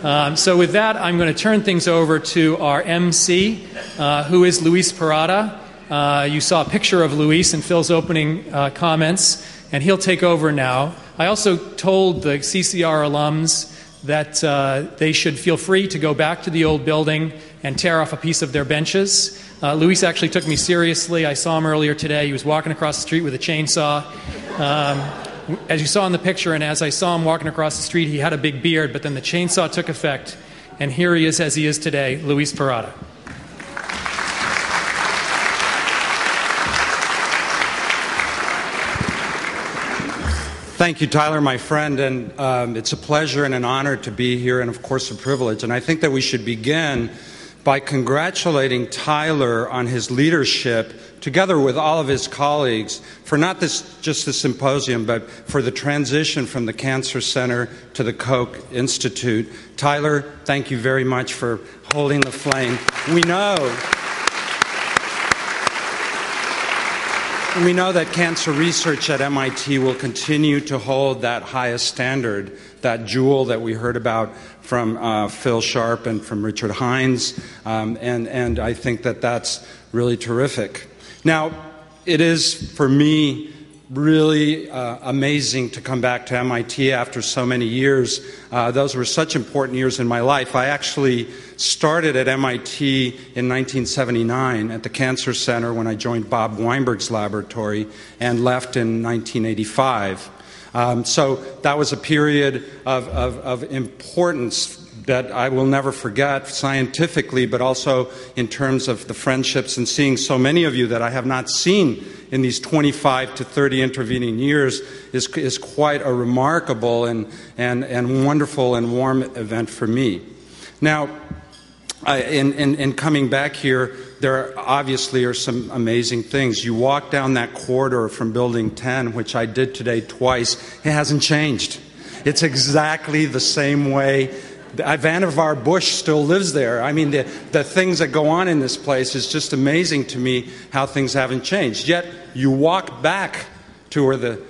So with that, I'm going to turn things over to our MC, who is Luis Parada. You saw a picture of Luis in Phil's opening comments, and he'll take over now. I also told the CCR alums that they should feel free to go back to the old building and tear off a piece of their benches. Luis actually took me seriously. I saw him earlier today. He was walking across the street with a chainsaw. As you saw in the picture, and as I saw him walking across the street, he had a big beard, but then the chainsaw took effect, and here he is as he is today, Luis Parada. Thank you, Tyler, my friend, and it's a pleasure and an honor to be here, and of course a privilege. And I think that we should begin by congratulating Tyler on his leadership, together with all of his colleagues, for not just the symposium, but for the transition from the Cancer Center to the Koch Institute. Tyler, thank you very much for holding the flame. We know that cancer research at MIT will continue to hold that highest standard, that jewel that we heard about from Phil Sharp and from Richard Hines, and I think that that's really terrific. Now, it is, for me, really amazing to come back to MIT after so many years. Those were such important years in my life. I actually started at MIT in 1979 at the Cancer Center when I joined Bob Weinberg's laboratory and left in 1985. So that was a period of importance that I will never forget scientifically, but also in terms of the friendships and seeing so many of you that I have not seen in these 25 to 30 intervening years is quite a remarkable and wonderful and warm event for me. Now, in coming back here, there obviously are some amazing things. You walk down that corridor from Building 10, which I did today twice. It hasn't changed. It's exactly the same way. Vannevar Bush still lives there. I mean, the things that go on in this place is just amazing to me how things haven't changed. Yet, you walk back to where the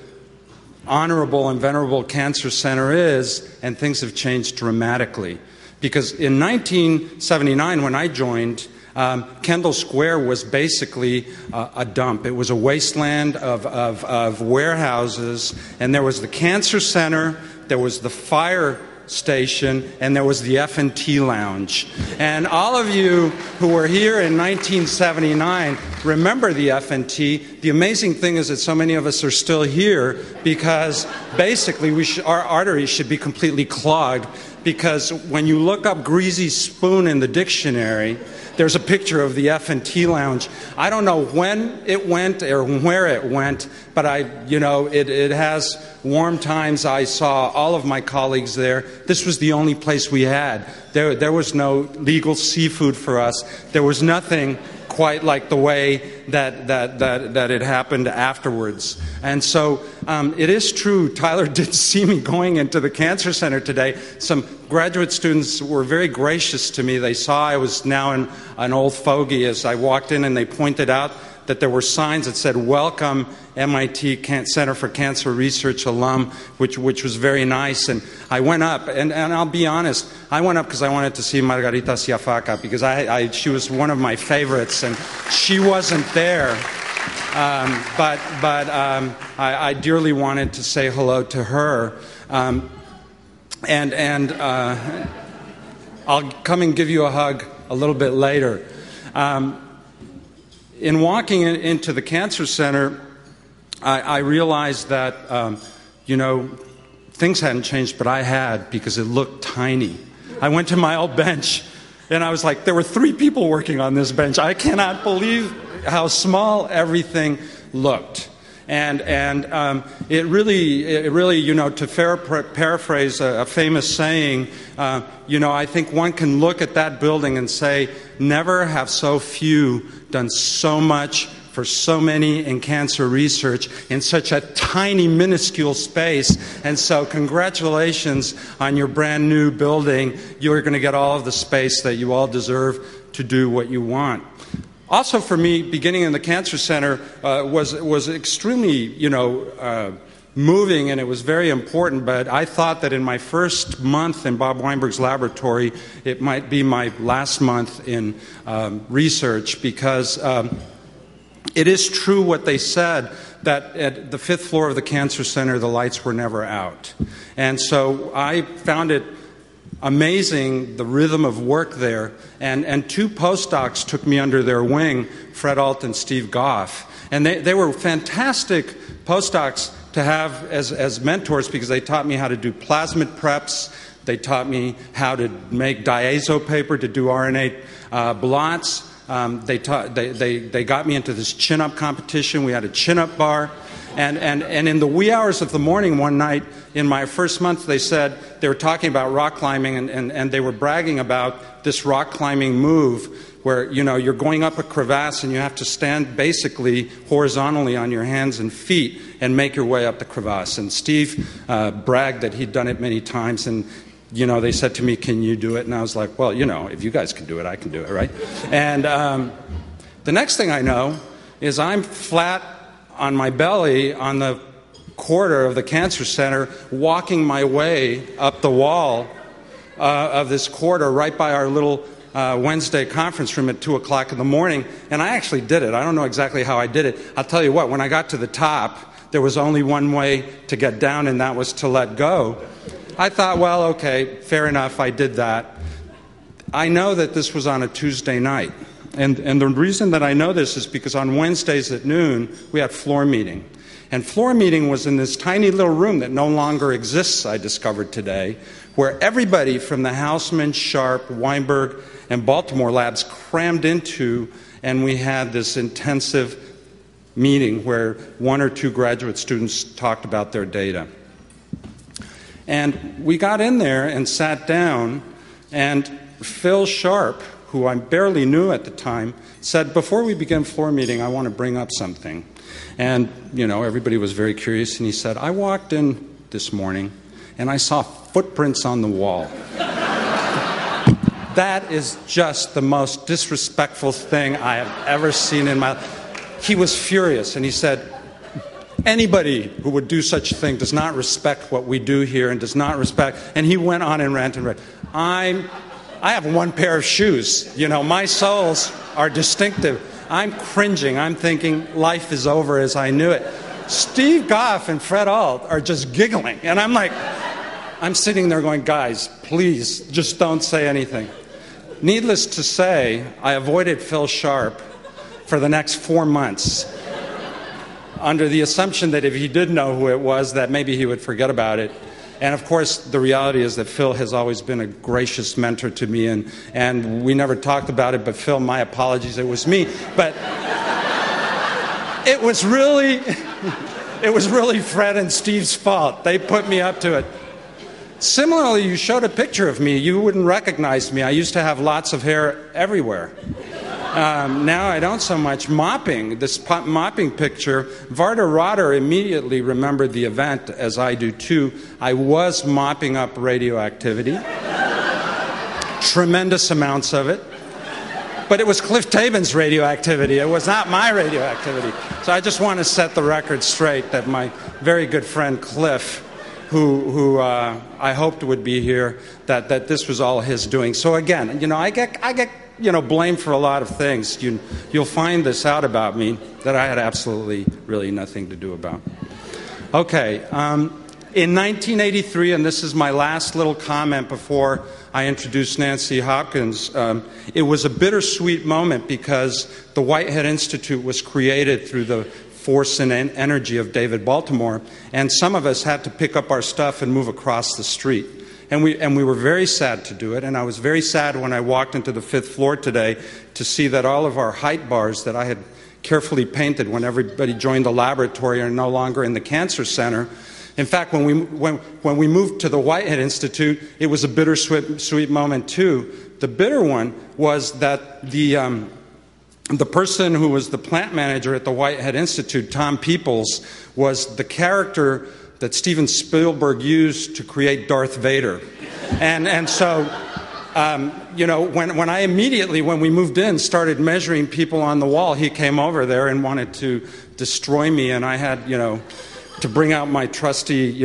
honorable and venerable Cancer Center is, and things have changed dramatically. Because in 1979, when I joined, Kendall Square was basically a dump. It was a wasteland of warehouses, and there was the Cancer Center, there was the fire station, and there was the F&T lounge. And all of you who were here in 1979 remember the F&T. The amazing thing is that so many of us are still here because basically our arteries should be completely clogged, because when you look up greasy spoon in the dictionary, there's a picture of the F&T lounge. I don't know when it went or where it went, but it has warm times. I saw all of my colleagues there. This was the only place we had. There was no legal seafood for us. There was nothing quite like the way that it happened afterwards. And so it is true, Tyler did see me going into the Cancer Center today. Some graduate students were very gracious to me. They saw I was now an old fogey as I walked in, and they pointed out that there were signs that said, "Welcome, MIT Center for Cancer Research alum," which was very nice. And I went up, and I'll be honest, I went up because I wanted to see Margarita Siafaca, because she was one of my favorites, and she wasn't there. But I dearly wanted to say hello to her. I'll come and give you a hug a little bit later. In walking into the Cancer Center, I realized that, things hadn't changed, but I had, because it looked tiny. I went to my old bench, and I was like, there were 3 people working on this bench. I cannot believe how small everything looked. And it really, to paraphrase a famous saying, I think one can look at that building and say, never have so few done so much for so many in cancer research in such a tiny, minuscule space. And so congratulations on your brand new building. You're going to get all of the space that you all deserve to do what you want. Also for me, beginning in the Cancer Center was extremely, moving and it was very important, but I thought that in my first month in Bob Weinberg's laboratory, it might be my last month in research, because it is true what they said, that at the 5th floor of the Cancer Center, the lights were never out. And so I found it amazing, the rhythm of work there. And two postdocs took me under their wing, Fred Alt and Steve Goff. And they were fantastic postdocs to have as mentors, because they taught me how to do plasmid preps. They taught me how to make diazo paper to do RNA blots. They got me into this chin-up competition. We had a chin-up bar. And in the wee hours of the morning one night in my first month, they said, they were talking about rock climbing, and they were bragging about this rock climbing move where, you know, you're going up a crevasse and you have to stand basically horizontally on your hands and feet and make your way up the crevasse. And Steve bragged that he'd done it many times, and you know, they said to me, "Can you do it?" And I was like, "Well, you know, if you guys can do it, I can do it, right?" And the next thing I know is I'm flat on my belly on the corridor of the Cancer Center, walking my way up the wall of this corridor right by our little Wednesday conference room at 2 o'clock in the morning. And I actually did it. I don't know exactly how I did it. I'll tell you what, when I got to the top, there was only one way to get down, and that was to let go. I thought, well, okay, fair enough, I did that. I know that this was on a Tuesday night. And the reason that I know this is because on Wednesdays at noon, we had floor meeting. And floor meeting was in this tiny little room that no longer exists, I discovered today, where everybody from the Houseman, Sharp, Weinberg, and Baltimore labs crammed into, and we had this intensive meeting where 1 or 2 graduate students talked about their data. And we got in there and sat down, and Phil Sharp, who I barely knew at the time, said, "Before we begin floor meeting, I want to bring up something." And, you know, everybody was very curious, and he said, "I walked in this morning, and I saw footprints on the wall." That is just the most disrespectful thing I have ever seen in my life. He was furious, and he said, "Anybody who would do such a thing does not respect what we do here and does not respect..." And he went on and rant and raved. I have one pair of shoes. You know, my soles are distinctive. I'm cringing. I'm thinking life is over as I knew it. Steve Goff and Fred Alt are just giggling. And I'm like, I'm sitting there going, "Guys, please, just don't say anything." Needless to say, I avoided Phil Sharp for the next 4 months, under the assumption that if he did know who it was, that maybe he would forget about it. And of course, the reality is that Phil has always been a gracious mentor to me, and we never talked about it, but Phil, my apologies, it was me. But it was really Fred and Steve's fault. They put me up to it. Similarly, you showed a picture of me. You wouldn't recognize me. I used to have lots of hair everywhere. Now I don't so much. Mopping, this mopping picture, Varda Rotter immediately remembered the event, as I do too. I was mopping up radioactivity, tremendous amounts of it. But it was Cliff Tabin's radioactivity. It was not my radioactivity. So I just want to set the record straight that my very good friend Cliff, who I hoped would be here, that this was all his doing. So again, you know, I get blamed for a lot of things. You'll find this out about me that I had absolutely, really nothing to do about. Okay, in 1983, and this is my last little comment before I introduce Nancy Hopkins, it was a bittersweet moment because the Whitehead Institute was created through the force and energy of David Baltimore, and some of us had to pick up our stuff and move across the street. And we were very sad to do it, and I was very sad when I walked into the 5th floor today to see that all of our height bars that I had carefully painted when everybody joined the laboratory are no longer in the Cancer Center. In fact, when we moved to the Whitehead Institute, it was a bittersweet moment too. The bitter one was that the person who was the plant manager at the Whitehead Institute, Tom Peoples, was the character that Steven Spielberg used to create Darth Vader. And so, you know, when we moved in, started measuring people on the wall, he came over there and wanted to destroy me, and I had, you know, to bring out my trusty,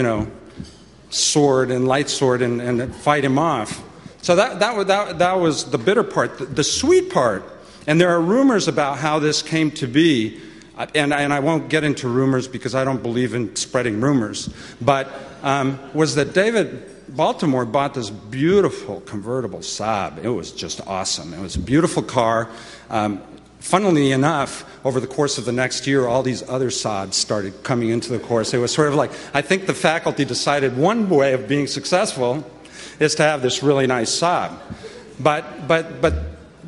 sword and light sword and fight him off. So that was the bitter part. The sweet part, and there are rumors about how this came to be, and I won't get into rumors because I don't believe in spreading rumors, but was that David Baltimore bought this beautiful convertible Saab. It was just awesome. It was a beautiful car. Funnily enough, over the course of the next year, all these other Saabs started coming into the course. It was sort of like, I think the faculty decided one way of being successful is to have this really nice Saab. But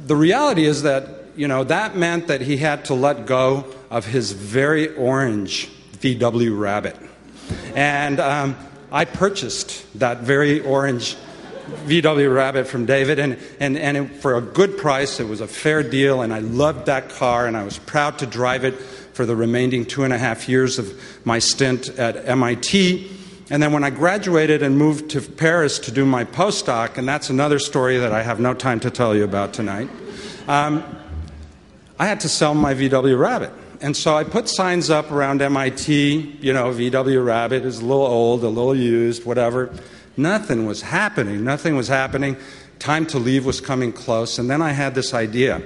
the reality is that, that meant that he had to let go of his very orange VW Rabbit. And I purchased that very orange VW Rabbit from David, and for a good price. It was a fair deal, and I loved that car, and I was proud to drive it for the remaining 2.5 years of my stint at MIT. And then when I graduated and moved to Paris to do my postdoc, and that's another story that I have no time to tell you about tonight, I had to sell my VW Rabbit. And so I put signs up around MIT, VW Rabbit is a little old, a little used, whatever. Nothing was happening. Nothing was happening. Time to leave was coming close. And then I had this idea.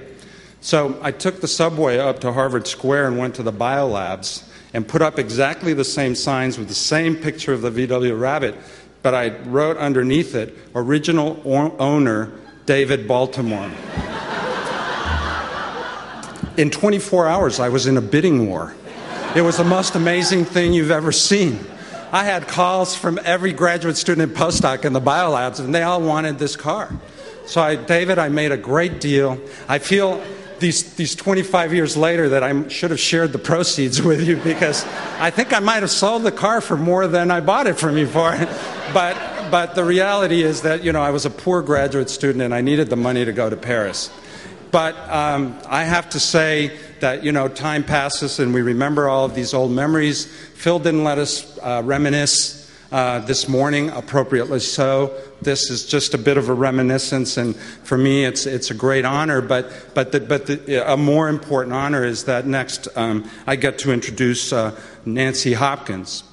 So I took the subway up to Harvard Square and went to the biolabs and put up exactly the same signs with the same picture of the VW Rabbit, but I wrote underneath it, original owner, David Baltimore. In 24 hours, I was in a bidding war. It was the most amazing thing you've ever seen. I had calls from every graduate student and postdoc in the biolabs, and they all wanted this car. So David, I made a great deal. I feel these 25 years later that I should have shared the proceeds with you, because I think I might have sold the car for more than I bought it from you for. But the reality is that, I was a poor graduate student and I needed the money to go to Paris. But I have to say that, time passes and we remember all of these old memories. Phil didn't let us reminisce this morning, appropriately so. This is just a bit of a reminiscence, and for me it's a great honor, but a more important honor is that next I get to introduce Nancy Hopkins.